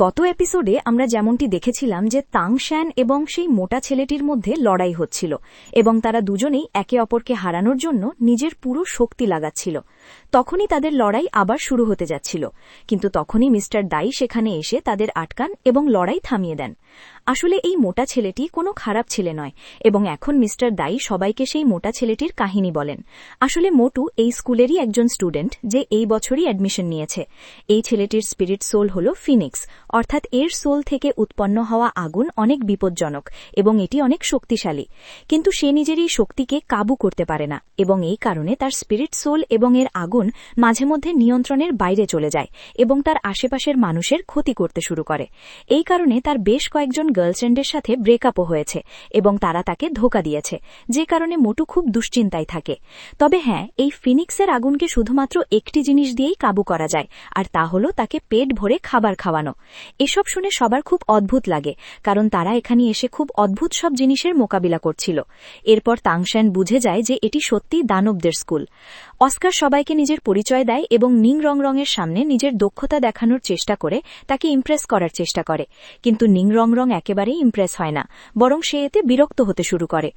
গত এপিসোডে আমরা যেমনটি দেখেছিলাম যে তাংশ্যান এবং সেই মোটা ছেলেটির মধ্যে লড়াই হচ্ছিল এবং তারা দুজনেই একে অপরকে হারানোর জন্য নিজের পুরো শক্তি লাগাচ্ছিল। তখনই তাদের লড়াই আবার শুরু হতে যাচ্ছিল, কিন্তু তখনই মিস্টার দাই সেখানে এসে তাদের আটকান এবং লড়াই থামিয়ে দেন। আসলে এই মোটা ছেলেটি কোনো খারাপ ছেলে নয় এবং এখন মিস্টার দাই সবাইকে সেই মোটা ছেলেটির কাহিনী বলেন। আসলে মোটু এই স্কুলেরই একজন স্টুডেন্ট যে এই বছরই অ্যাডমিশন নিয়েছে। এই ছেলেটির স্পিরিট সোল হল ফিনিক্স, অর্থাৎ এর সোল থেকে উৎপন্ন হওয়া আগুন অনেক বিপজ্জনক এবং এটি অনেক শক্তিশালী, কিন্তু সে নিজের এই শক্তিকে কাবু করতে পারে না এবং এই কারণে তার স্পিরিট সোল এবং এর আগুন মাঝে মধ্যে নিয়ন্ত্রণের বাইরে চলে যায় এবং তার আশেপাশের মানুষের ক্ষতি করতে শুরু করে। এই কারণে তার বেশ কয়েকজন গার্লফ্রেন্ডের সাথে ব্রেকআপও হয়েছে এবং তারা তাকে ধোঁকা দিয়েছে, যে কারণে মোটু খুব দুশ্চিন্তায় থাকে। তবে হ্যাঁ, এই ফিনিক্সের আগুনকে শুধুমাত্র একটি জিনিস দিয়েই কাবু করা যায়, আর তা হল তাকে পেট ভরে খাবার খাওয়ানো। এসব শুনে সবার খুব অদ্ভুত লাগে, কারণ তারা এখানে এসে খুব অদ্ভুত সব জিনিসের মোকাবিলা করছিল। এরপর তাংশ্যান বুঝে যায় যে এটি সত্যিই দানবদের স্কুল। অস্কার সবাইকে নিজের পরিচয় দেয় এবং নিং রং রঙের সামনে নিজের দক্ষতা দেখানোর চেষ্টা করে তাকে ইমপ্রেস করার চেষ্টা করে, কিন্তু নিং রং রং একেবারেই ইমপ্রেস হয় না, বরং সে এতে বিরক্ত হতে শুরু করে।